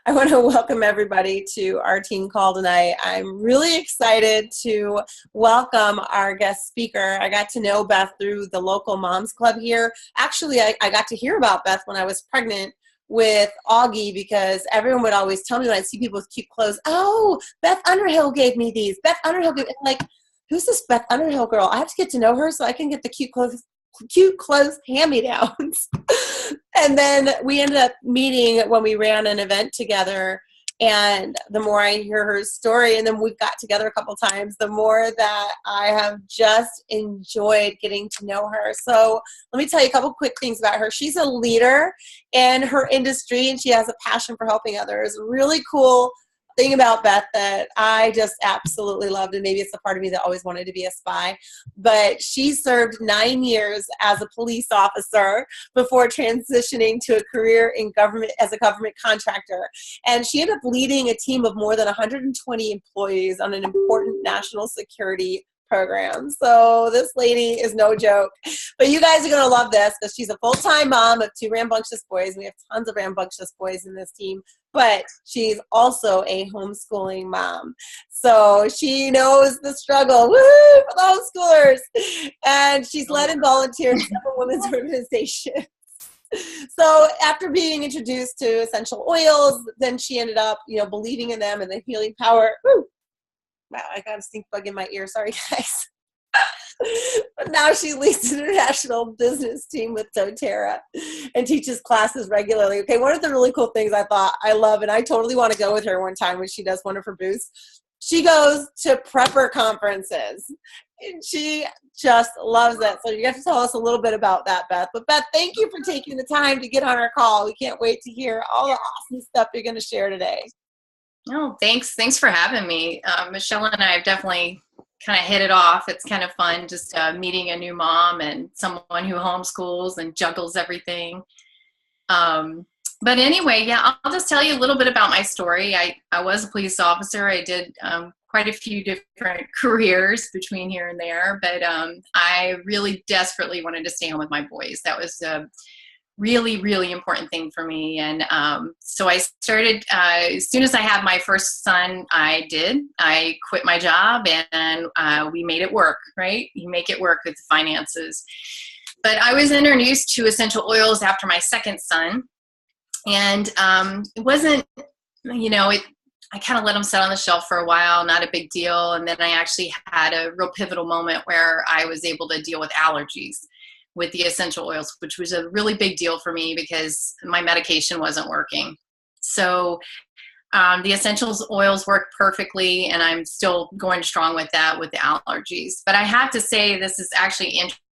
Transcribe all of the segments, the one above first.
I want to welcome everybody to our team call tonight. I'm really excited to welcome our guest speaker. I got to know Beth through the local moms club here. Actually, I got to hear about Beth when I was pregnant with Augie, because everyone would always tell me when I'd see people with cute clothes, oh, Beth Underhill gave me these. Beth Underhill gave me, like, who's this Beth Underhill girl? I have to get to know her so I can get the cute clothes hand-me-downs. And then we ended up meeting when we ran an event together, and the more I hear her story, and then we've got together a couple times, the more that I have just enjoyed getting to know her. So let me tell you a couple quick things about her. She's a leader in her industry, and she has a passion for helping others. Really cool thing about Beth that I just absolutely loved, and maybe it's the part of me that always wanted to be a spy, but she served 9 years as a police officer before transitioning to a career in government as a government contractor. And she ended up leading a team of more than 120 employees on an important national security program. So this lady is no joke. But you guys are going to love this, because she's a full-time mom of 2 rambunctious boys. We have tons of rambunctious boys in this team, but she's also a homeschooling mom. So she knows the struggle, woo, for the homeschoolers. And she's led and volunteered in several women's organizations. So after being introduced to essential oils, then she ended up, believing in them and the healing power. Woo. Wow, I got a stink bug in my ear. Sorry, guys. But now she leads an international business team with doTERRA and teaches classes regularly. Okay, one of the really cool things I thought I love, and I totally want to go with her one time when she does one of her booths, she goes to prepper conferences. And she just loves it. So you have to tell us a little bit about that, Beth. But Beth, thank you for taking the time to get on our call. We can't wait to hear all the awesome stuff you're going to share today. Oh, thanks. Thanks for having me. Michelle and I have definitely kind of hit it off. It's kind of fun just meeting a new mom and someone who homeschools and juggles everything. But anyway, yeah, I'll just tell you a little bit about my story. I was a police officer. I did quite a few different careers between here and there, but I really desperately wanted to stay home with my boys. That was really, really important thing for me. And so I started, as soon as I had my first son, I quit my job, and we made it work, right? You make it work with the finances. But I was introduced to essential oils after my second son. And it wasn't, I kind of let them sit on the shelf for a while, not a big deal. And then I actually had a real pivotal moment where I was able to deal with allergies with the essential oils, which was a really big deal for me because my medication wasn't working. So the essentials oils work perfectly, and I'm still going strong with that with the allergies. But I have to say, this is actually interesting.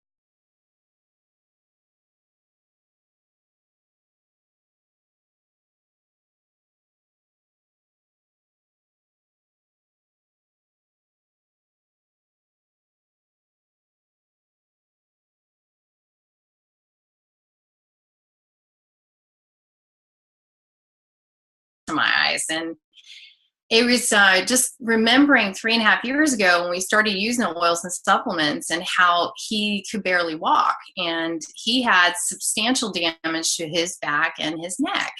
My eyes. And it was just remembering 3.5 years ago when we started using the oils and supplements, and how he could barely walk, and he had substantial damage to his back and his neck.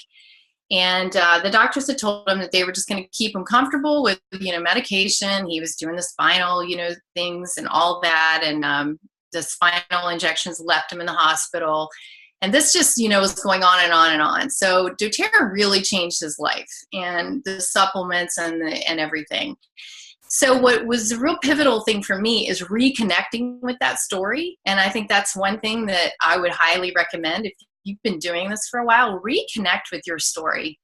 And the doctors had told him that they were just going to keep him comfortable with, medication. He was doing the spinal, things and all that. And the spinal injections left him in the hospital. And this just, was going on and on and on. So doTERRA really changed his life, and the supplements and everything. So what was a real pivotal thing for me is reconnecting with that story. And I think that's one thing that I would highly recommend if you've been doing this for a while. Reconnect with your story,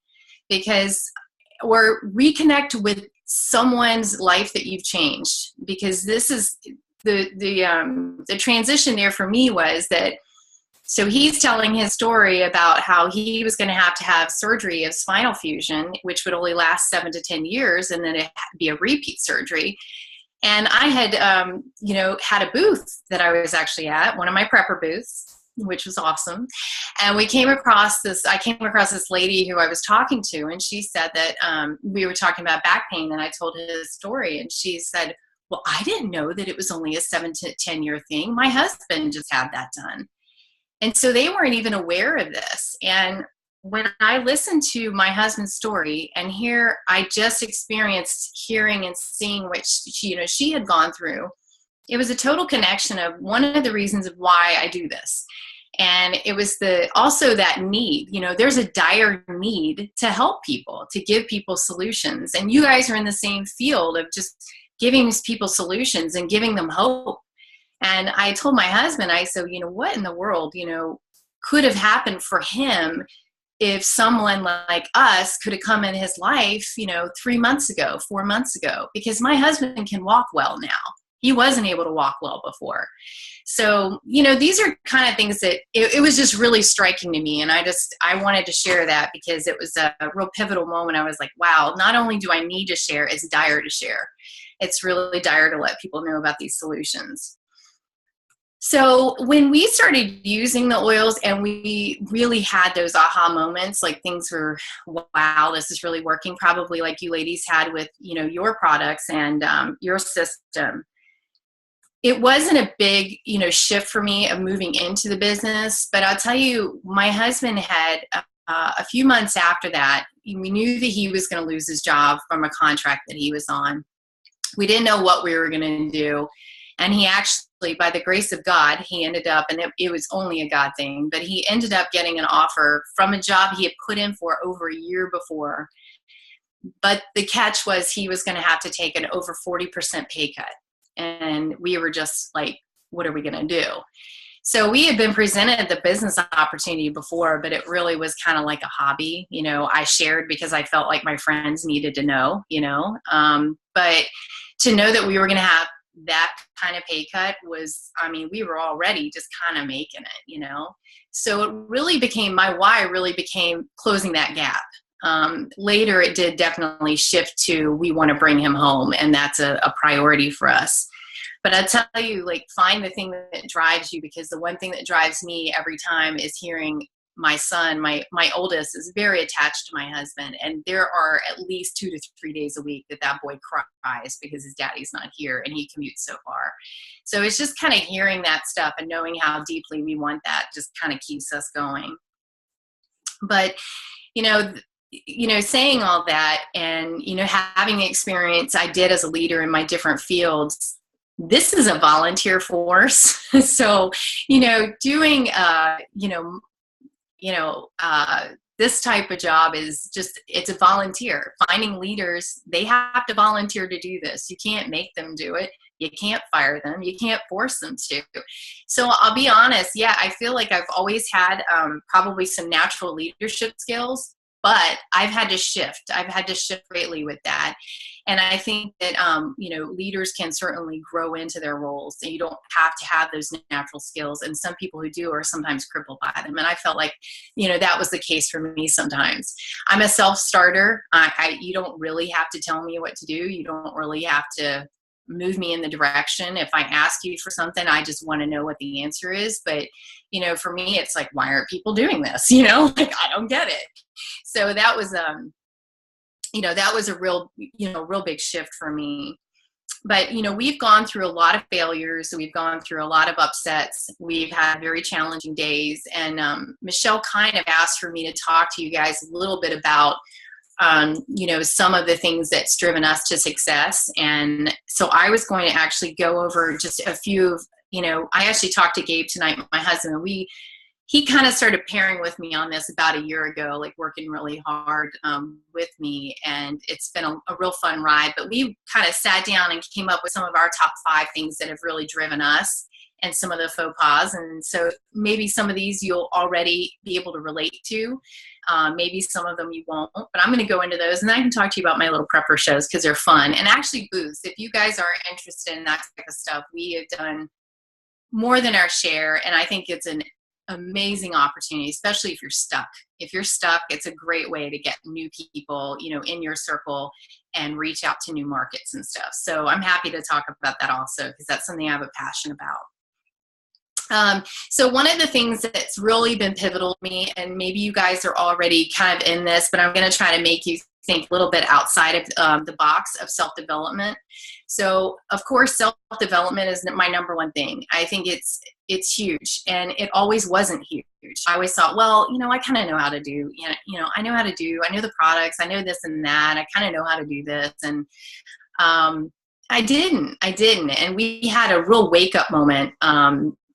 or reconnect with someone's life that you've changed. Because this is the transition there for me was that. So he's telling his story about how he was going to have surgery of spinal fusion, which would only last 7 to 10 years, and then it'd be a repeat surgery. And I had, had a booth that I was actually at, one of my prepper booths, which was awesome. And I came across this lady who I was talking to, and she said that we were talking about back pain, and I told her the story, and she said, well, I didn't know that it was only a 7 to 10 year thing. My husband just had that done. And so they weren't even aware of this. And when I listened to my husband's story, and here I just experienced hearing and seeing what she had gone through, it was a total connection of one of the reasons of why I do this. And it was also that need, there's a dire need to help people, to give people solutions. And you guys are in the same field of just giving people solutions and giving them hope. And I told my husband, I said, what in the world, could have happened for him if someone like us could have come in his life, 3 months ago, 4 months ago, because my husband can walk well now. He wasn't able to walk well before. So, these are kind of things that it was just really striking to me. And I wanted to share that because it was a real pivotal moment. I was like, wow, not only do I need to share, it's dire to share. It's really dire to let people know about these solutions. So when we started using the oils and we really had those aha moments, like things were, wow, this is really working, probably like you ladies had with, your products and your system. It wasn't a big, shift for me of moving into the business, but I'll tell you, my husband had a few months after that, we knew that he was going to lose his job from a contract that he was on. We didn't know what we were going to do. And he actually, by the grace of God, he ended up, and it was only a God thing, but he ended up getting an offer from a job he had put in for over a year before. But the catch was he was going to have to take an over 40% pay cut. And we were just like, what are we going to do? So we had been presented the business opportunity before, but it really was kind of like a hobby. I shared because I felt like my friends needed to know, but to know that we were going to have that kind of pay cut was, we were already just kind of making it, So it really became, my why really became closing that gap. Later, it did definitely shift to, we want to bring him home, and that's a priority for us. But I tell you, find the thing that drives you, because the one thing that drives me every time is hearing my son, my oldest, is very attached to my husband. And there are at least 2 to 3 days a week that boy cries because his daddy's not here and he commutes so far. So it's just kind of hearing that stuff and knowing how deeply we want that just kind of keeps us going. But, saying all that and, having the experience I did as a leader in my different fields, this is a volunteer force. So, doing, this type of job is just, it's a volunteer. Finding leaders, they have to volunteer to do this. You can't make them do it. You can't fire them. You can't force them to. So I'll be honest. Yeah, I feel like I've always had probably some natural leadership skills, but I've had to shift. I've had to shift greatly with that. And I think that, leaders can certainly grow into their roles, and you don't have to have those natural skills. And some people who do are sometimes crippled by them. And I felt like, that was the case for me sometimes. I'm a self-starter. You don't really have to tell me what to do. You don't really have to move me in the direction. If I ask you for something, I just want to know what the answer is. But, for me, it's like, why aren't people doing this? I don't get it. So that was, that was a real big shift for me. But, we've gone through a lot of failures. We've gone through a lot of upsets. We've had very challenging days. And Michelle kind of asked for me to talk to you guys a little bit about, some of the things that's driven us to success. And so I was going to actually go over just a few, I actually talked to Gabe tonight, my husband, and he kind of started pairing with me on this about a year ago, working really hard with me. And it's been a real fun ride. But we kind of sat down and came up with some of our top 5 things that have really driven us and some of the faux pas. And so maybe some of these you'll already be able to relate to. Maybe some of them you won't. But I'm going to go into those. And then I can talk to you about my little prepper shows because they're fun. And actually booths, if you guys are interested in that type of stuff, we have done more than our share. And I think it's an amazing opportunity, especially if you're stuck. If you're stuck, it's a great way to get new people, in your circle and reach out to new markets and stuff. So I'm happy to talk about that also, because that's something I have a passion about. So one of the things that's really been pivotal to me, and maybe you guys are already kind of in this, but I'm going to try to make you think a little bit outside of the box of self-development. So of course, self-development is my number one thing. I think it's huge, and it always wasn't huge. I always thought, well, I kind of know how to do, I know how to do, I know the products, I know this and that, I kind of know how to do this. And I didn't. And we had a real wake up moment.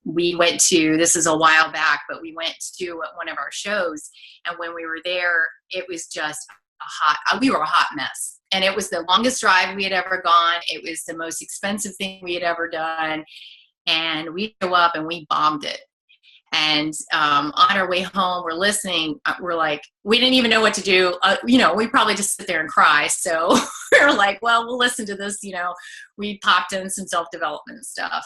We went to, this is a while back, but we went to one of our shows. And when we were there, it was just we were a hot mess. And it was the longest drive we had ever gone. It was the most expensive thing we had ever done. And we go up and we bombed it. And on our way home, we're listening. We're like, we didn't even know what to do. We probably just sit there and cry. So we were like, well, we'll listen to this. We popped in some self-development stuff.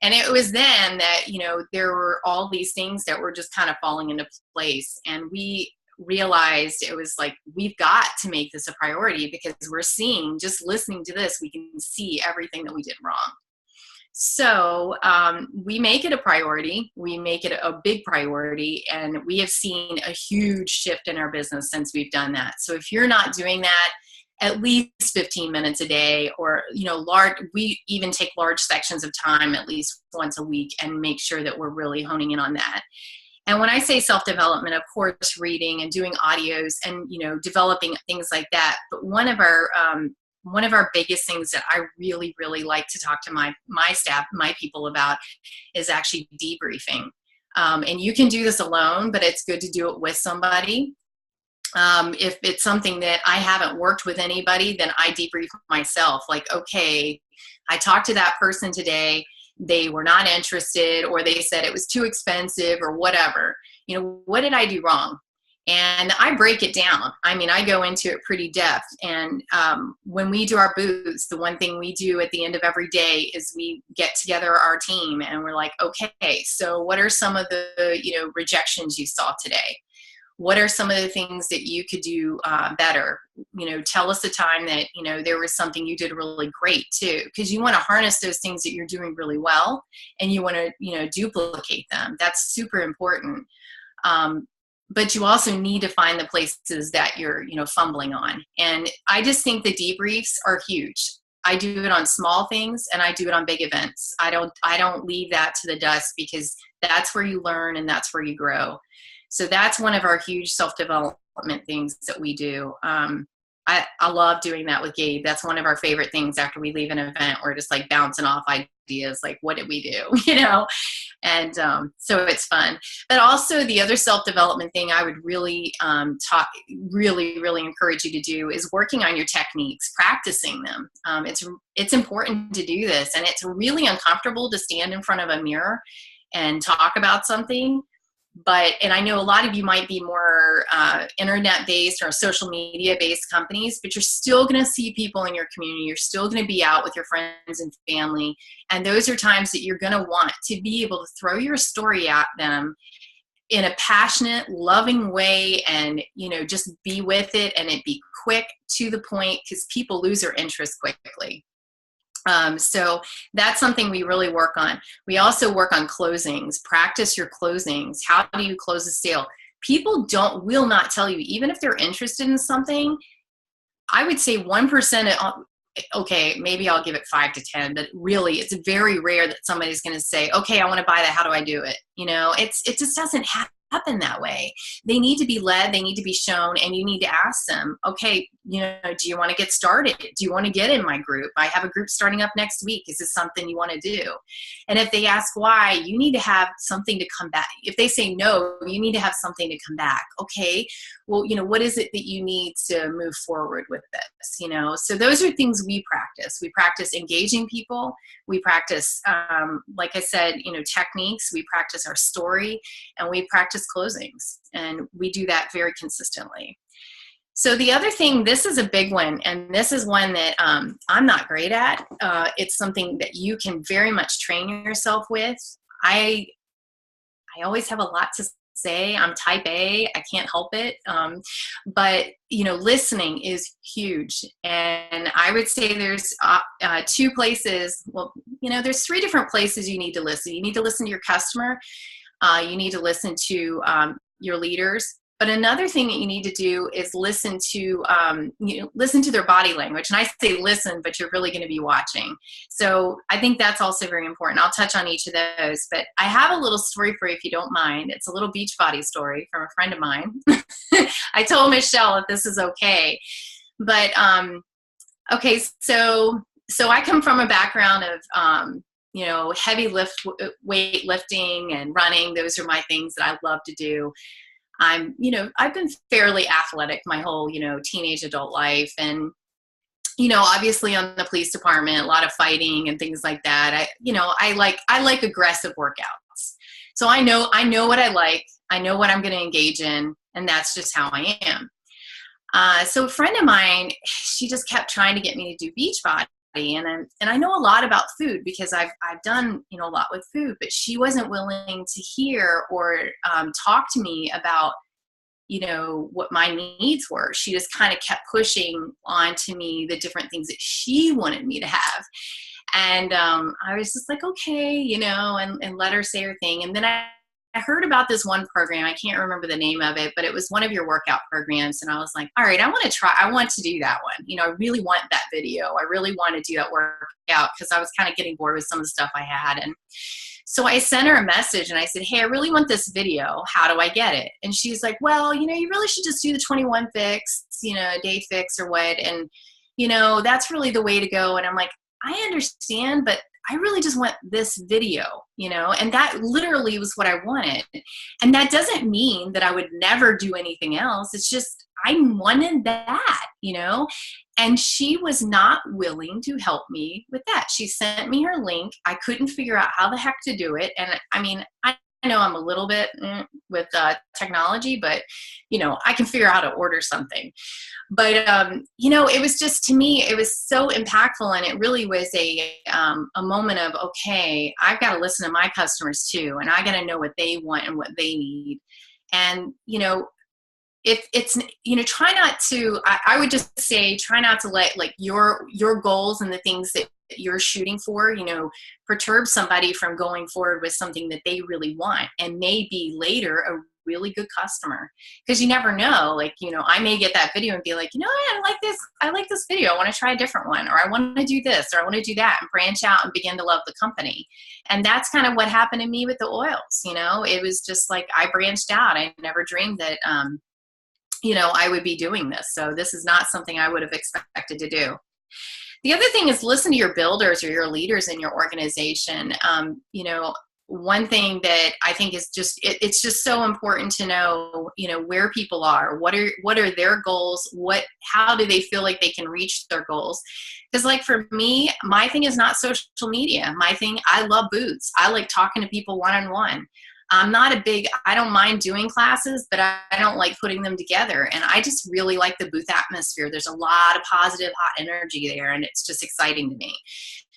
And it was then that, there were all these things that were just kind of falling into place. And we realized it was like, we've got to make this a priority, because we're seeing, just listening to this, we can see everything that we did wrong. So we make it a priority. We make it a big priority, and we have seen a huge shift in our business since we've done that. So if you're not doing that, at least 15 minutes a day, or, we even take large sections of time at least once a week, and make sure that we're really honing in on that. And when I say self-development, of course, reading and doing audios and, developing things like that. But one of our biggest things that I really, really like to talk to my staff, my people about, is actually debriefing. And you can do this alone, but it's good to do it with somebody. If it's something that I haven't worked with anybody, then I debrief myself. Like, okay, I talked to that person today. They were not interested, or they said it was too expensive, or whatever. What did I do wrong? And I break it down. I go into it pretty depth. And when we do our booths, the one thing we do at the end of every day is we get together our team, and we're like, okay, so what are some of the rejections you saw today? What are some of the things that you could do better? Tell us a time that, there was something you did really great too, because you want to harness those things that you're doing really well, and you want to, duplicate them. That's super important. But you also need to find the places that you're, fumbling on. And I just think the debriefs are huge. I do it on small things, and I do it on big events. I don't leave that to the dust, because that's where you learn and that's where you grow. So that's one of our huge self-development things that we do. I love doing that with Gabe. That's one of our favorite things after we leave an event. We're just like bouncing off ideas, like, what did we do? And so it's fun. But also the other self-development thing I would really really encourage you to do is working on your techniques, practicing them. It's important to do this, and it's really uncomfortable to stand in front of a mirror and talk about something. And I know a lot of you might be more internet-based or social media-based companies, but you're still going to see people in your community. You're still going to be out with your friends and family. And those are times that you're going to want to be able to throw your story at them in a passionate, loving way, and, just be with it, and it be quick, to the point, because people lose their interest quickly. So that's something we really work on. We also work on closings. Practice your closings. How do you close a sale? People will not tell you, even if they're interested in something. I would say 1%, okay, maybe I'll give it 5 to 10, but really it's very rare that somebody's going to say, okay, I want to buy that. How do I do it? It just doesn't happen that way. They need to be led, they need to be shown, and you need to ask them, okay, do you want to get started? Do you want to get in my group? I have a group starting up next week. Is this something you want to do? And if they ask why, you need to have something to come back. If they say no, you need to have something to come back. Okay, well, what is it that you need to move forward with this? So those are things we practice. We practice engaging people. We practice, like I said, techniques. We practice our story, and we practice closings, and we do that very consistently. So the other thing, this is a big one, and this is one that I'm not great at. It's something that you can very much train yourself with. I always have a lot to say. I'm type A. I can't help it. But, listening is huge. And I would say there's 2 places. Well, there's 3 different places you need to listen. You need to listen to your customer. You need to listen to your leaders. But another thing that you need to do is listen to, listen to their body language. And I say listen, but you're really going to be watching. So I think that's also very important. I'll touch on each of those. But I have a little story for you if you don't mind. It's a little Beachbody story from a friend of mine. I told Michelle if this is okay. But, okay, so I come from a background of, heavy weight lifting and running. Those are my things that I love to do. I've been fairly athletic my whole, teenage adult life. And, obviously on the police department, a lot of fighting and things like that. I like aggressive workouts. So I know what I like. I know what I'm going to engage in, and that's just how I am. So a friend of mine, she just kept trying to get me to do Beachbody. And I know a lot about food because I've done, a lot with food, but she wasn't willing to hear or talk to me about, what my needs were. She just kind of kept pushing onto me the different things that she wanted me to have. And I was just like, okay, and let her say her thing. And then I heard about this one program. I can't remember the name of it, but it was one of your workout programs. And I was like, all right, I want to do that one. I really want that video. I really want to do that workout because I was kind of getting bored with some of the stuff I had. And so I sent her a message and I said, hey, I really want this video. How do I get it? And she's like, well, you really should just do the 21 fix, day fix or what. And, that's really the way to go. And I'm like, I understand, but I really just want this video, and that literally was what I wanted. And that doesn't mean that I would never do anything else. It's just, I wanted that, and she was not willing to help me with that. She sent me her link. I couldn't figure out how the heck to do it. And I mean, I know I'm a little bit with technology, but, I can figure out how to order something. But, it was just, to me, it was so impactful. And it really was a moment of, okay, I've got to listen to my customers too. And I got to know what they want and what they need. And, if it's, try not to, I would just say, try not to let your goals and the things that you're shooting for, perturb somebody from going forward with something that they really want and maybe later a really good customer. Because you never know, I may get that video and be like, I like this video. I want to try a different one, or I want to do this, or I want to do that, and branch out and begin to love the company. And that's kind of what happened to me with the oils. It was just like, I branched out. I never dreamed that, I would be doing this. So this is not something I would have expected to do. The other thing is listen to your builders or your leaders in your organization. One thing that I think is just, it's just so important to know, where people are, what are their goals? How do they feel like they can reach their goals? Because for me, my thing is not social media. My thing, I love booths. I like talking to people one-on-one. I don't mind doing classes, but I don't like putting them together. And I just really like the booth atmosphere. There's a lot of positive, hot energy there, and it's just exciting to me.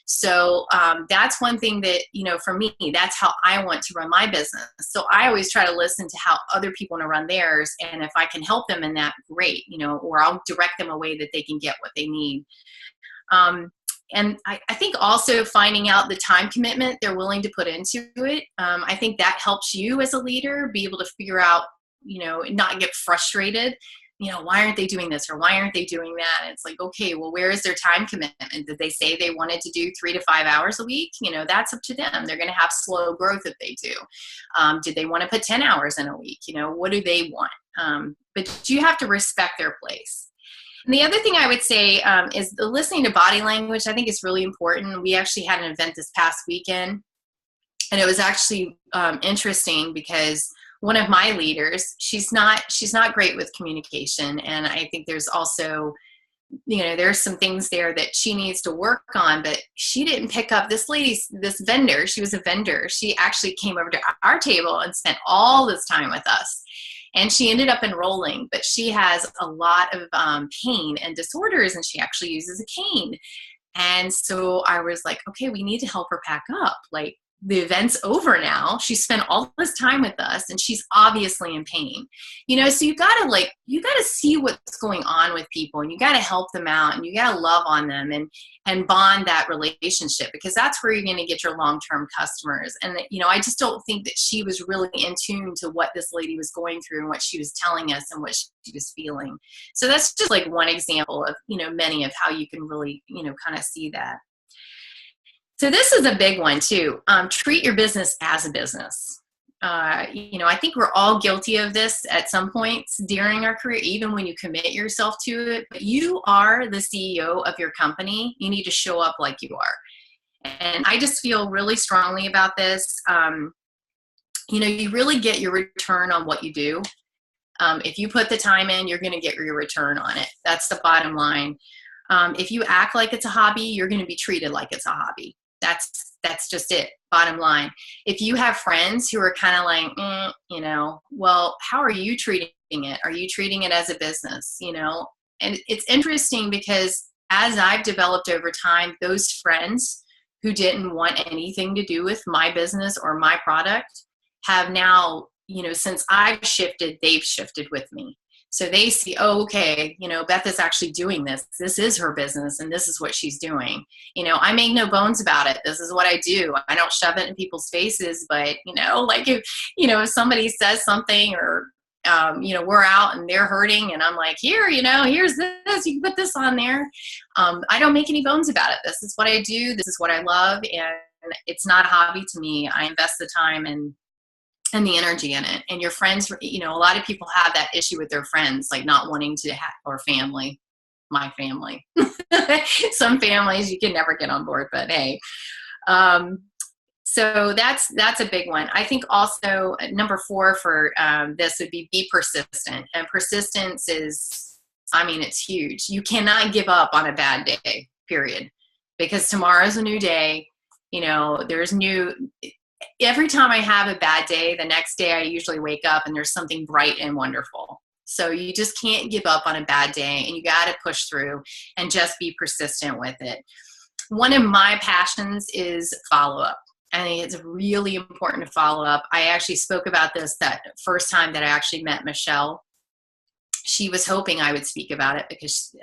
So that's one thing that, for me, that's how I want to run my business. So I always try to listen to how other people want to run theirs. And if I can help them in that, great, or I'll direct them a way that they can get what they need. And I think also finding out the time commitment they're willing to put into it. I think that helps you as a leader be able to figure out, not get frustrated. Why aren't they doing this or why aren't they doing that? And it's like, okay, well, where is their time commitment? Did they say they wanted to do 3 to 5 hours a week? That's up to them. They're going to have slow growth if they do. Did they want to put 10 hours in a week? What do they want? But you have to respect their place. And the other thing I would say is the listening to body language. I think is really important. We actually had an event this past weekend, and it was actually interesting because one of my leaders, she's not great with communication, and I think there's also, there's some things there that she needs to work on. But she didn't pick up this vendor. She was a vendor. She actually came over to our table and spent all this time with us. And she ended up enrolling, but she has a lot of pain and disorders, and she actually uses a cane. And so I was like, okay, we need to help her pack up. the event's over now. She spent all this time with us and she's obviously in pain. So you gotta see what's going on with people, and you gotta help them out, and you gotta love on them and bond that relationship, because that's where you're going to get your long-term customers. And I just don't think that she was really in tune to what this lady was going through and what she was telling us and what she was feeling. So that's just like one example of, many of how you can really, kind of see that. So this is a big one too. Treat your business as a business. I think we're all guilty of this at some points during our career, even when you commit yourself to it. But you are the CEO of your company. You need to show up like you are. And I just feel really strongly about this. You really get your return on what you do. If you put the time in, you're going to get your return on it. That's the bottom line. If you act like it's a hobby, you're going to be treated like it's a hobby. That's just it, bottom line. If you have friends who are kind of like, well, how are you treating it? Are you treating it as a business? And it's interesting because as I've developed over time, those friends who didn't want anything to do with my business or my product have now, since I've shifted, they've shifted with me. So they see, oh, okay, Beth is actually doing this. This is her business, and this is what she's doing. I make no bones about it. This is what I do. I don't shove it in people's faces, but, if somebody says something or, we're out and they're hurting and I'm like, here, here's this, you can put this on there. I don't make any bones about it. This is what I do. This is what I love. And it's not a hobby to me. I invest the time and the energy in it. And your friends, a lot of people have that issue with their friends, like not wanting to have, or family, my family, some families you can never get on board, but hey. So that's a big one. I think also number 4 for this would be persistent. And persistence is, it's huge. You cannot give up on a bad day, period. Because tomorrow's a new day. Every time I have a bad day, the next day I usually wake up and there's something bright and wonderful. So you just can't give up on a bad day, and you got to push through and just be persistent with it. One of my passions is follow-up. I think it's really important to follow up. I actually spoke about this that first time that I actually met Michelle. She was hoping I would speak about it because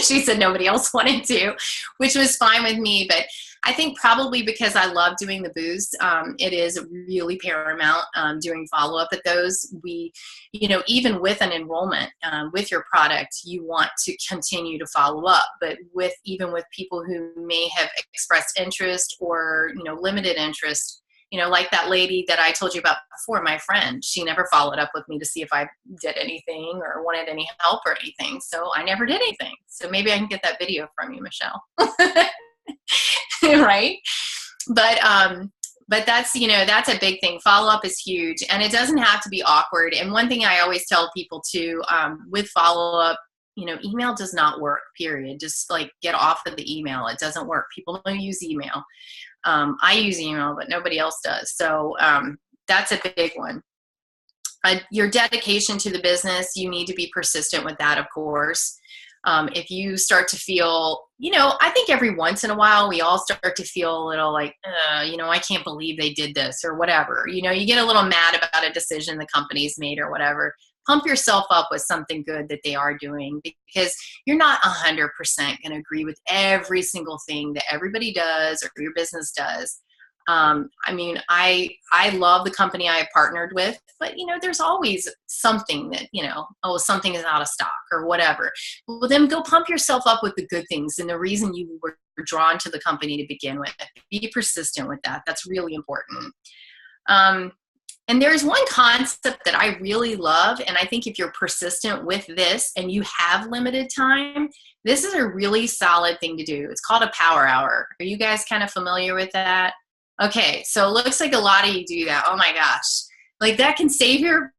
she said nobody else wanted to, which was fine with me. But I think probably because I love doing the booths, it is really paramount doing follow-up at those. We, even with an enrollment with your product, you want to continue to follow up. But even with people who may have expressed interest or, limited interest, like that lady that I told you about before, my friend, she never followed up with me to see if I did anything or wanted any help or anything. So I never did anything. So maybe I can get that video from you, Michelle. Right. But that's, that's a big thing. Follow-up is huge, and it doesn't have to be awkward. And one thing I always tell people too, with follow-up, email does not work, period. Just like get off of the email. It doesn't work. People don't use email. I use email, but nobody else does. So that's a big one. Your dedication to the business, you need to be persistent with that, of course. If you start to feel, I think every once in a while we all start to feel a little like, I can't believe they did this or whatever. You get a little mad about a decision the company's made or whatever. Pump yourself up with something good that they are doing, because you're not 100% going to agree with every single thing that everybody does or your business does. I love the company I have partnered with, but there's always something that, something is out of stock or whatever. Well, then go pump yourself up with the good things and the reason you were drawn to the company to begin with. Be persistent with that. That's really important. And there's one concept that I really love, and I think if you're persistent with this and you have limited time, this is a really solid thing to do. It's called a power hour. Are you guys kind of familiar with that? Okay, so it looks like a lot of you do that. Oh my gosh, like that can save your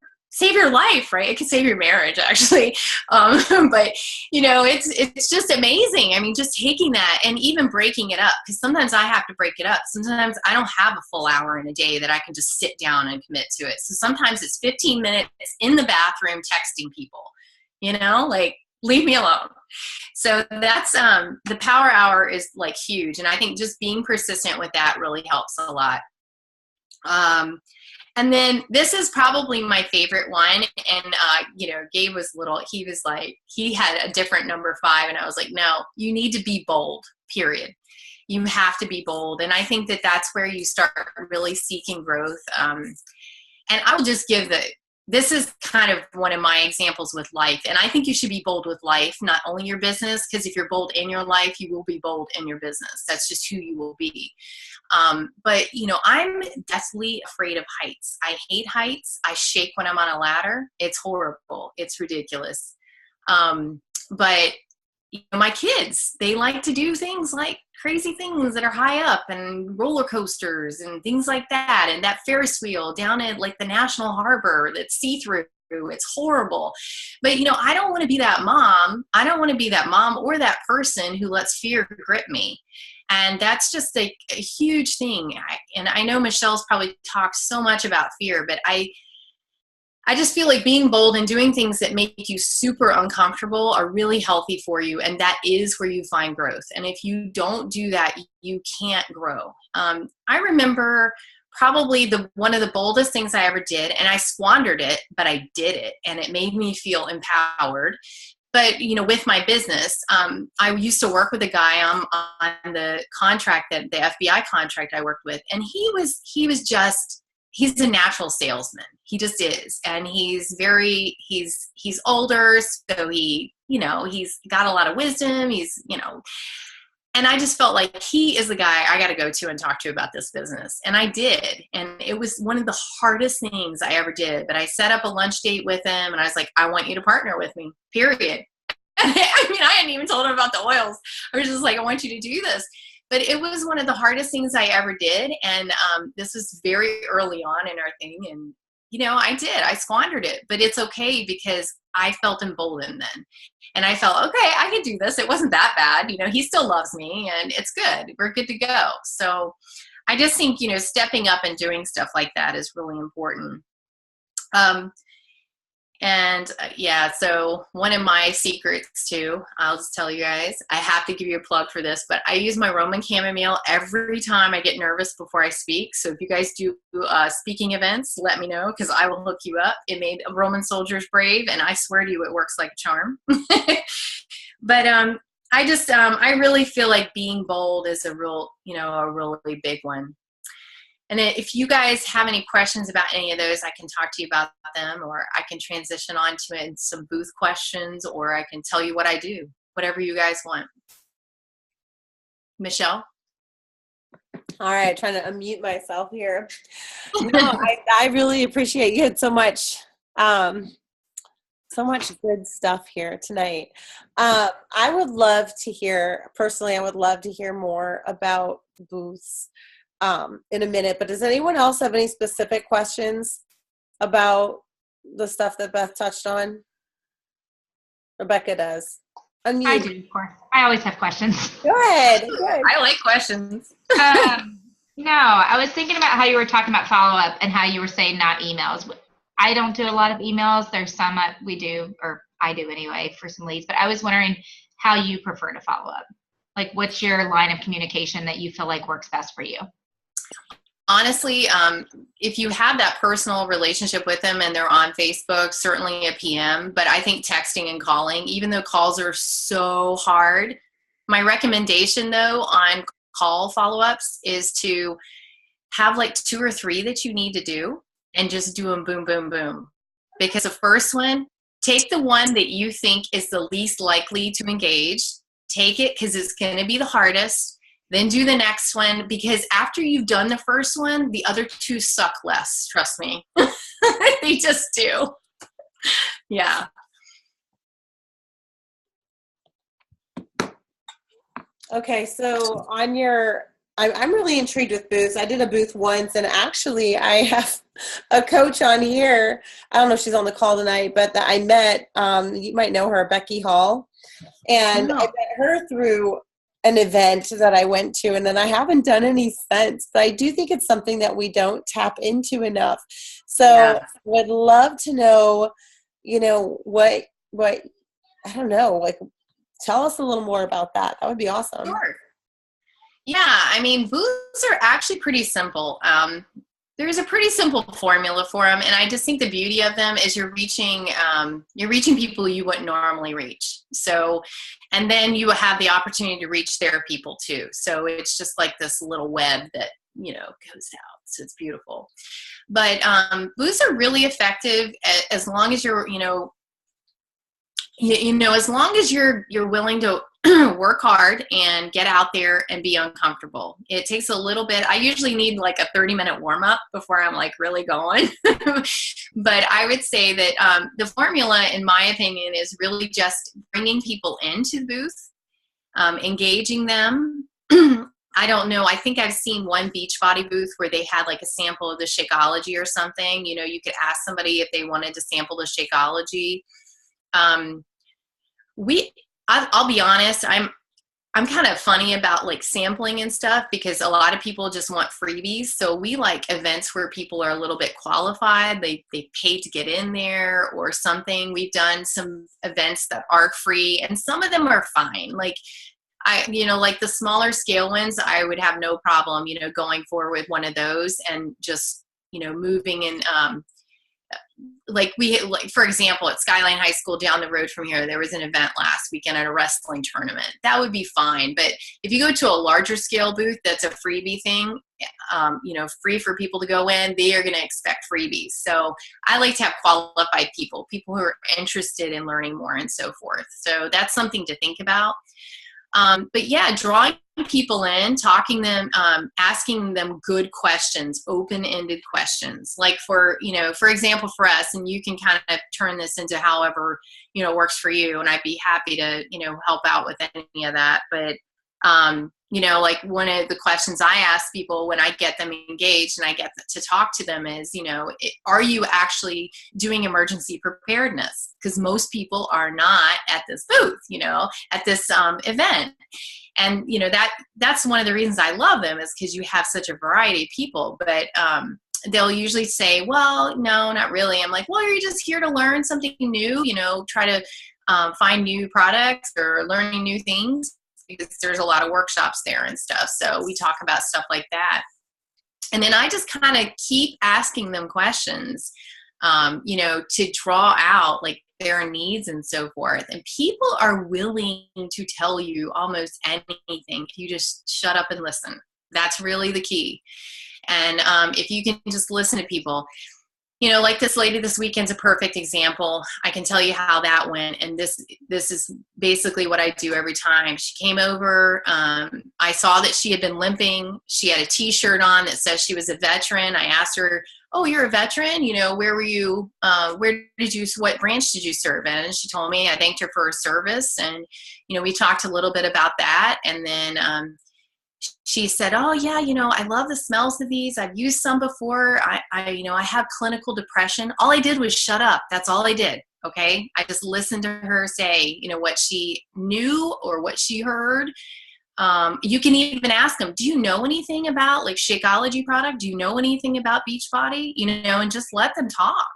life, right? It can save your marriage, actually. But it's just amazing. I mean, just taking that and even breaking it up, because sometimes I have to break it up. Sometimes I don't have a full hour in a day that I can just sit down and commit to it. So sometimes it's 15 minutes in the bathroom texting people, like leave me alone. So that's the power hour is like huge. And I think just being persistent with that really helps a lot. And then this is probably my favorite one. And, Gabe was little. He was like, he had a different number 5. And I was like, no, you need to be bold, period. You have to be bold. And I think that that's where you start really seeking growth. And I will just give this is kind of one of my examples with life. And I think you should be bold with life, not only your business, because if you're bold in your life, you will be bold in your business. That's just who you will be. But I'm deathly afraid of heights. I hate heights. I shake when I'm on a ladder. It's horrible. It's ridiculous. But my kids, they like to do things like crazy things that are high up and roller coasters and things like that. And that Ferris wheel down at like the National Harbor that's see-through. It's horrible. But, I don't want to be that mom. I don't want to be that mom or that person who lets fear grip me. And that's just a huge thing. And I know Michelle's probably talked so much about fear, but I just feel like being bold and doing things that make you super uncomfortable are really healthy for you. And that is where you find growth. And if you don't do that, you can't grow. I remember probably one of the boldest things I ever did, and I squandered it, but I did it. And it made me feel empowered. But, with my business, I used to work with a guy on the contract, the FBI contract I worked with. And he's a natural salesman. He just is. And he's older. So he's got a lot of wisdom. And I just felt like he is the guy I got to go to and talk to about this business. And I did. And it was one of the hardest things I ever did. But I set up a lunch date with him and I was like, I want you to partner with me, period. I hadn't even told him about the oils. I was just like, I want you to do this. But it was one of the hardest things I ever did. And this was very early on in our thing. And, I did. I squandered it. But it's okay because I felt emboldened then. And I felt, okay, I can do this. It wasn't that bad. He still loves me and it's good. We're good to go. So I just think, stepping up and doing stuff like that is really important. So one of my secrets too, I'll just tell you guys, I have to give you a plug for this, but I use my Roman chamomile every time I get nervous before I speak. So if you guys do speaking events, let me know because I will hook you up. It made Roman soldiers brave, and I swear to you, it works like a charm. But I really feel like being bold is a really big one. And if you guys have any questions about any of those, I can talk to you about them, or I can transition on to some booth questions, or I can tell you what I do, whatever you guys want. Michelle? All right, trying to unmute myself here. No, I really appreciate you had so much good stuff here tonight. I would love to hear more about booths in a minute, but does anyone else have any specific questions about the stuff that Beth touched on? Rebecca does. Unmute. I do, of course. I always have questions. Go ahead. I like questions. No, I was thinking about how you were talking about follow-up and how you were saying not emails. I don't do a lot of emails. There's some we do, or I do anyway, for some leads, but I was wondering how you prefer to follow up. Like, what's your line of communication that you feel like works best for you? Honestly, if you have that personal relationship with them and they're on Facebook, certainly a PM, but I think texting and calling, even though calls are so hard, my recommendation though on call follow-ups is to have like 2 or 3 that you need to do and just do them boom, boom, boom. Because the first one, take the one that you think is the least likely to engage, take it because it's going to be the hardest. Then do the next one, because after you've done the first one, the other 2 suck less. Trust me. They just do. Yeah. Okay, so I'm really intrigued with booths. I did a booth once, and actually I have a coach on here. I don't know if she's on the call tonight, but that I met, you might know her, Becky Hall. And I met her through an event that I went to, and then I haven't done any since, but I do think it's something that we don't tap into enough. So would love to know, what, I don't know, like, tell us a little more about that. That would be awesome. Sure. Yeah, I mean, booths are actually pretty simple. there's a pretty simple formula for them, and I just think the beauty of them is you're reaching people you wouldn't normally reach. So, and then you have the opportunity to reach their people too. So it's just like this little web that goes out. So it's beautiful. But booths are really effective as long as you're as long as you're willing to work hard and get out there and be uncomfortable. It takes a little bit. I usually need like a 30-minute warm up before I'm like really going. But I would say that the formula, in my opinion, is really just bringing people into the booth, engaging them. I don't know. I think I've seen one Beachbody booth where they had like a sample of the Shakeology or something. You could ask somebody if they wanted to sample the Shakeology. I'll be honest, I'm kind of funny about like sampling and stuff because a lot of people just want freebies. So we like events where people are a little bit qualified. They paid to get in there or something. We've done some events that are free and some of them are fine. Like like the smaller scale ones, I would have no problem, going forward with one of those and just, moving in, for example, at Skyline High School down the road from here, there was an event last weekend at a wrestling tournament. That would be fine. But if you go to a larger scale booth, that's a freebie thing, free for people to go in, they are going to expect freebies. So I like to have qualified people who are interested in learning more and so forth. So that's something to think about. But yeah, drawing people in, talking them, asking them good questions, open-ended questions. Like for example, for us, and you can kind of turn this into however, works for you. And I'd be happy to, help out with any of that. But, like one of the questions I ask people when I get them engaged and I get to talk to them is, are you actually doing emergency preparedness? Because most people are not at this booth, at this event. And, that's one of the reasons I love them is because you have such a variety of people. But they'll usually say, well, no, not really. I'm like, well, you're just here to learn something new, try to find new products or learning new things. Because there's a lot of workshops there and stuff. So we talk about stuff like that. And then I just kind of keep asking them questions, to draw out like their needs and so forth. And people are willing to tell you almost anything if you just shut up and listen. That's really the key. And if you can just listen to people, like this lady this weekend's a perfect example. I can tell you how that went. And this is basically what I do every time. She came over. I saw that she had been limping. She had a t-shirt on that says she was a veteran. I asked her, oh, you're a veteran? Where were you? What branch did you serve in? And she told me. I thanked her for her service. And, we talked a little bit about that. And then, she said, oh yeah, I love the smells of these. I've used some before. I have clinical depression. All I did was shut up. That's all I did. Okay. I just listened to her say, what she knew or what she heard. You can even ask them, do you know anything about like Shakeology product? Do you know anything about Beachbody? And just let them talk.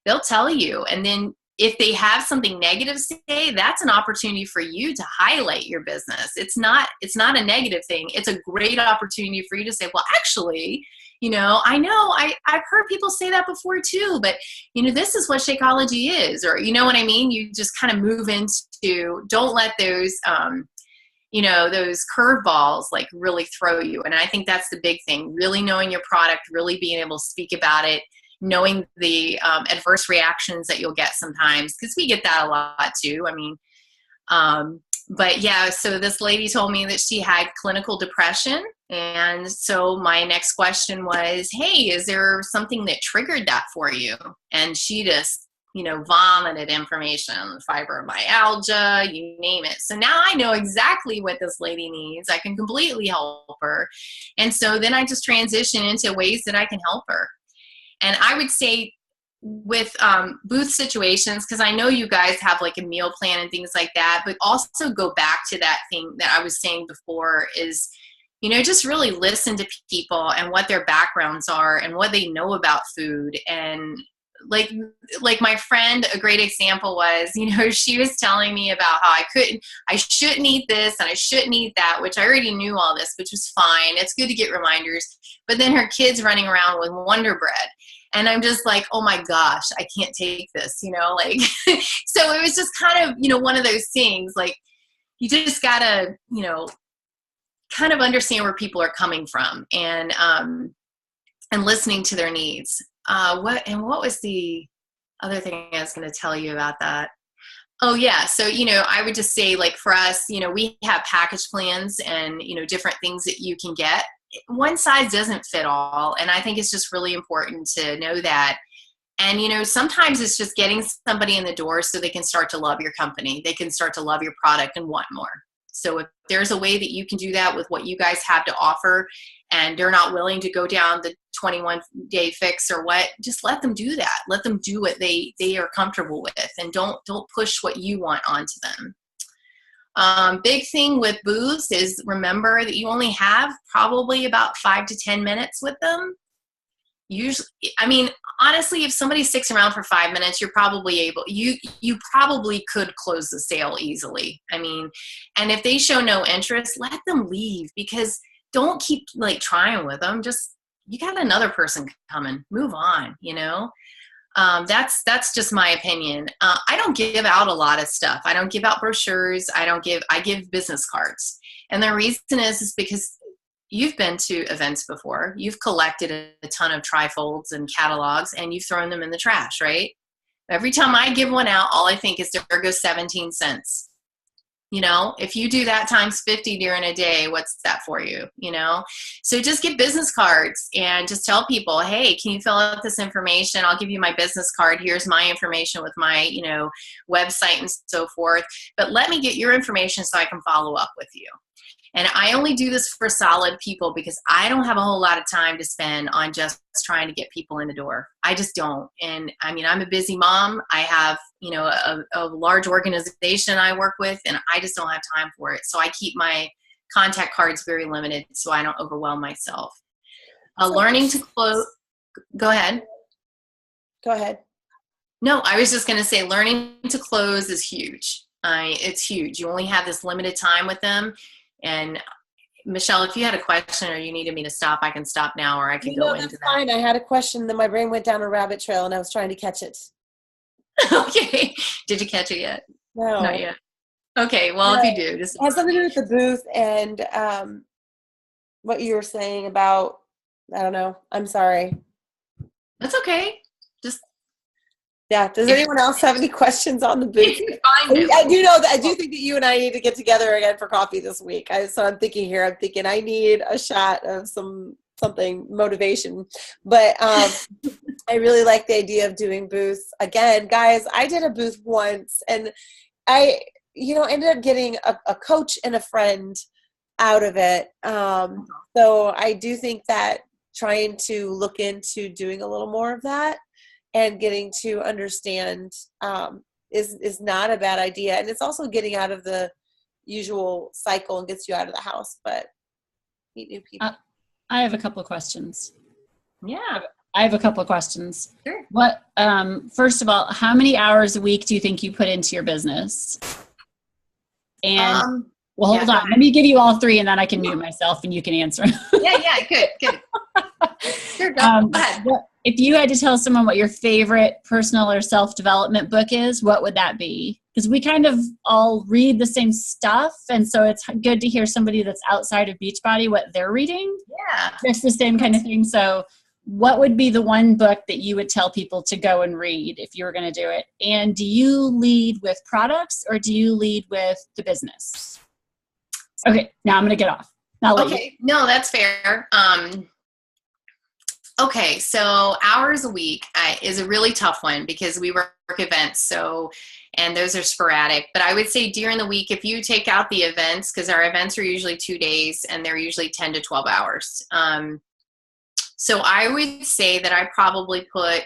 They'll tell you. And then if they have something negative to say, that's an opportunity for you to highlight your business. It's not a negative thing. It's a great opportunity for you to say, well, actually, I know I've heard people say that before too, but this is what Shakeology is, or you know what I mean? You just kind of move into, don't let those, those curveballs like really throw you. And I think that's the big thing, really knowing your product, really being able to speak about it, knowing the adverse reactions that you'll get sometimes, because we get that a lot too. I mean, but yeah, so this lady told me that she had clinical depression. And so my next question was, hey, is there something that triggered that for you? And she just, vomited information, fibromyalgia, you name it. So now I know exactly what this lady needs. I can completely help her. And so then I just transition into ways that I can help her. And I would say with booth situations, because I know you guys have like a meal plan and things like that, but also go back to that thing that I was saying before is, just really listen to people and what their backgrounds are and what they know about food. And like my friend, a great example was, she was telling me about how I shouldn't eat this and I shouldn't eat that, which I already knew all this, which was fine. It's good to get reminders. But then her kid's running around with Wonder Bread. And I'm just like, oh my gosh, I can't take this, like, so it was just kind of, one of those things, like, you just gotta, kind of understand where people are coming from and listening to their needs. What was the other thing I was going to tell you about that? Oh yeah. So, I would just say, like, for us, we have package plans and, different things that you can get. One size doesn't fit all. And I think it's just really important to know that. And, sometimes it's just getting somebody in the door so they can start to love your company. They can start to love your product and want more. So if there's a way that you can do that with what you guys have to offer, and they're not willing to go down the 21-day fix or what, just let them do that. Let them do what they are comfortable with, and don't push what you want onto them. Big thing with booths is remember that you only have probably about 5 to 10 minutes with them. Usually, honestly, if somebody sticks around for 5 minutes, you're probably able, you probably could close the sale easily. And if they show no interest, let them leave, because don't keep trying with them. Just, you got another person coming, move on, that's just my opinion. I don't give out a lot of stuff. I don't give out brochures. I give business cards. And the reason is because you've been to events before. You've collected a ton of trifolds and catalogs, and you've thrown them in the trash, right? Every time I give one out, all I think is there goes 17 cents. If you do that times 50 during a day, what's that for you? So just get business cards and just tell people, hey, can you fill out this information? I'll give you my business card. Here's my information with my, website and so forth. But let me get your information so I can follow up with you. And I only do this for solid people because I don't have a whole lot of time to spend on just trying to get people in the door. I just don't. And I'm a busy mom. I have, a large organization I work with, and I just don't have time for it. So I keep my contact cards very limited so I don't overwhelm myself. Learning to close. Go ahead. Go ahead. No, I was just going to say learning to close is huge. It's huge. You only have this limited time with them. And Michelle, if you had a question or you needed me to stop, I can stop now, or I can go into that. Fine. I had a question, then my brain went down a rabbit trail and I was trying to catch it. Okay. Did you catch it yet? No. Not yet. Okay. Well, if you do, just. It has something to do with the booth and what you were saying about, I don't know. I'm sorry. That's okay. Just. Yeah. Does anyone else have any questions on the booth? I do know that. I do think that you and I need to get together again for coffee this week. So I'm thinking I need a shot of something motivation. But I really like the idea of doing booths again, guys. I did a booth once, and I ended up getting a coach and a friend out of it. So I do think that trying to look into doing a little more of that and getting to understand is not a bad idea. And it's also getting out of the usual cycle and gets you out of the house, but meet new people. I have a couple of questions. Yeah. I have a couple of questions. Sure. What, first of all, how many hours a week do you think you put into your business? And well, hold on. Let me give you all three, and then I can mute myself and you can answer. Yeah, good. Sure, go ahead. If you had to tell someone what your favorite personal or self-development book is, what would that be? Because we kind of all read the same stuff, and so it's good to hear somebody that's outside of Beachbody what they're reading. Yeah. It's the same kind of thing. So what would be the one book that you would tell people to go and read if you were going to do it? And do you lead with products or do you lead with the business? Okay, now I'm going to get off. Okay, no, that's fair. Okay, so hours a week is a really tough one because we work events, and those are sporadic. But I would say during the week, if you take out the events, because our events are usually 2 days and they're usually 10 to 12 hours. So I would say that I probably put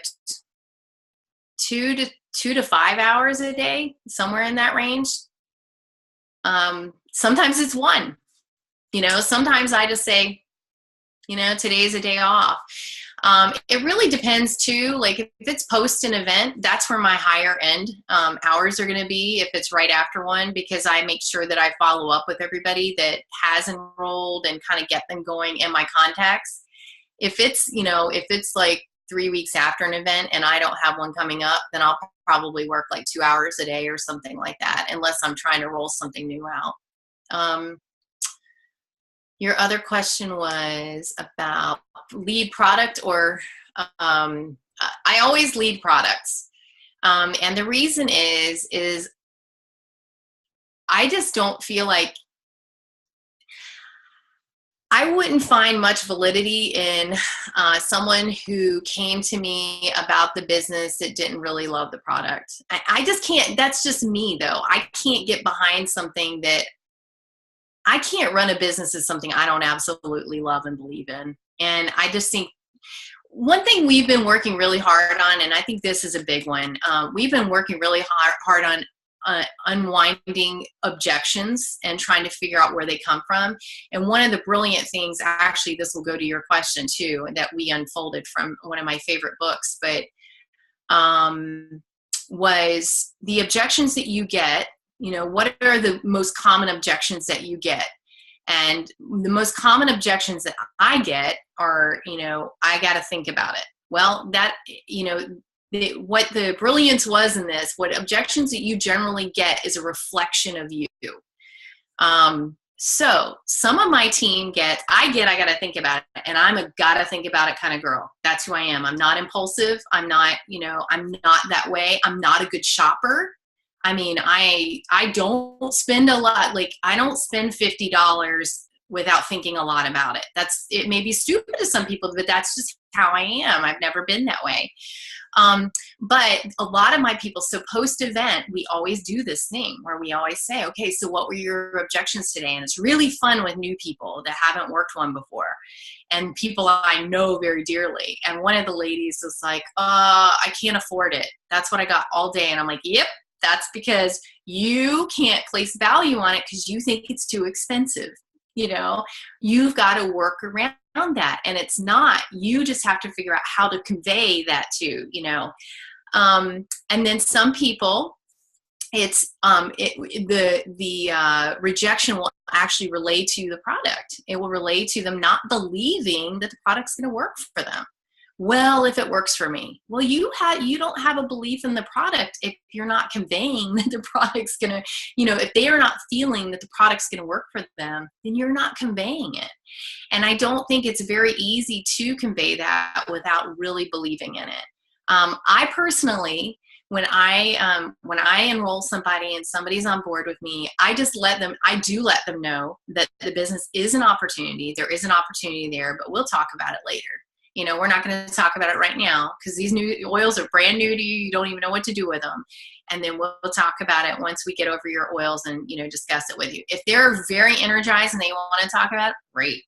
2 to 5 hours a day, somewhere in that range. Sometimes it's 1. Sometimes I just say, today's a day off. It really depends too. Like if it's post an event, that's where my higher end hours are going to be, if it's right after one, because I make sure that I follow up with everybody that has enrolled and kind of get them going in my contacts. If it's, if it's like 3 weeks after an event and I don't have one coming up, then I'll probably work like 2 hours a day or something like that, unless I'm trying to roll something new out. Your other question was about lead product, or I always lead products. And the reason is I just don't feel like, I wouldn't find much validity in someone who came to me about the business that didn't really love the product. I just can't, that's just me though. I can't get behind something that, I can't run a business as something I don't absolutely love and believe in. And I just think one thing we've been working really hard on, and I think this is a big one, we've been working really hard on unwinding objections and trying to figure out where they come from. And one of the brilliant things, actually, this will go to your question too, that we unfolded from one of my favorite books, but was the objections that you get. What are the most common objections that you get? And the most common objections that I get are, I got to think about it. Well, that, what the brilliance was in this, what objections that you generally get is a reflection of you. So some of my team I got to think about it, and I'm a got to think about it kind of girl. That's who I am. I'm not impulsive. I'm not, I'm not that way. I'm not a good shopper. I mean, I don't spend a lot. Like, I don't spend $50 without thinking a lot about it. It may be stupid to some people, but that's just how I am. I've never been that way. But a lot of my people, so post-event, we always do this thing where we always say, okay, so what were your objections today? And it's really fun with new people that haven't worked one before, and people I know very dearly. And one of the ladies was like, I can't afford it. That's what I got all day. And I'm like, yep. That's because you can't place value on it because you think it's too expensive. You've got to work around that, and it's not. You just have to figure out how to convey that to, and then some people, it's the rejection will actually relate to the product. It will relate to them not believing that the product's going to work for them. Well, if it works for me, well, you don't have a belief in the product if you're not conveying that the product's going to, if they are not feeling that the product's going to work for them, then you're not conveying it. And I don't think it's very easy to convey that without really believing in it. I personally, when I enroll somebody and somebody's on board with me, I do let them know that the business is an opportunity. There is an opportunity there, but we'll talk about it later. We're not going to talk about it right now because these new oils are brand new to you. You don't even know what to do with them. And then we'll talk about it once we get over your oils and, discuss it with you. If they're very energized and they want to talk about it, great.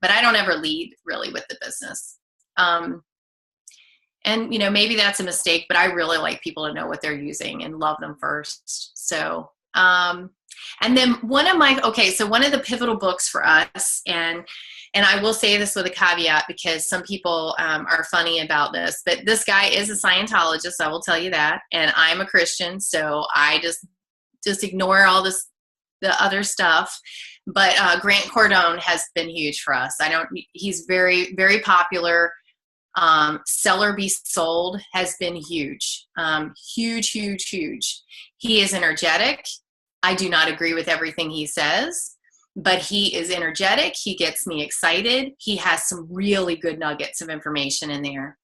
But I don't ever lead really with the business. And, maybe that's a mistake, but I really like people to know what they're using and love them first. So, and then one of the pivotal books for us, and I will say this with a caveat because some people are funny about this, but this guy is a Scientologist, I will tell you that, and I'm a Christian, so I just ignore all the other stuff. But Grant Cardone has been huge for us. He's very, very popular. Sell or Be Sold has been huge. Huge, huge, huge. He is energetic. I do not agree with everything he says, but he is energetic. He gets me excited. He has some really good nuggets of information in there.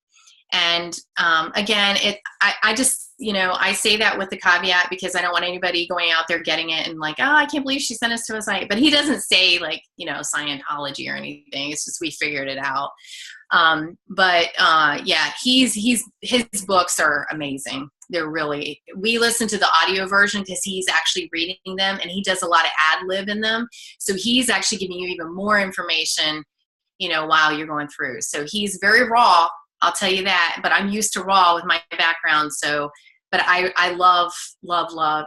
And again, I just, I say that with the caveat because I don't want anybody going out there getting it and like, oh, I can't believe she sent us to a site. But he doesn't say like, Scientology or anything. It's just we figured it out. Yeah, his books are amazing. We listen to the audio version because he's actually reading them and he does a lot of ad lib in them. So he's actually giving you even more information, while you're going through. So he's very raw, I'll tell you that, but I'm used to raw with my background. So, but I love,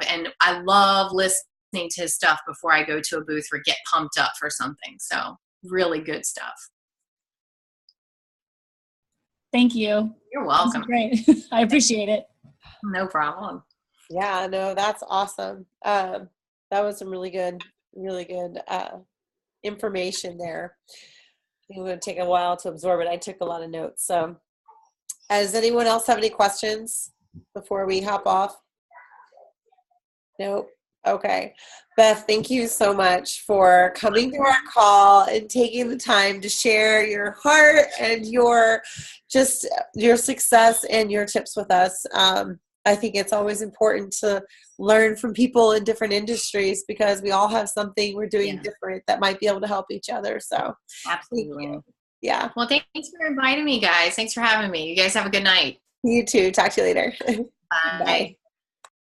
and I love listening to his stuff before I go to a booth or get pumped up for something. So really good stuff. Thank you. You're welcome. Great. I appreciate it. No problem. Yeah, no, that's awesome. That was some really good information there. It would take a while to absorb it. I took a lot of notes. So, does anyone else have any questions before we hop off? Nope. Okay. Beth, thank you so much for coming to our call and taking the time to share your heart and your success and your tips with us. I think it's always important to learn from people in different industries because we all have something we're doing different that might be able to help each other. So absolutely. Yeah. Well, thanks for inviting me, guys. Thanks for having me. You guys have a good night. You too. Talk to you later. Bye. Bye.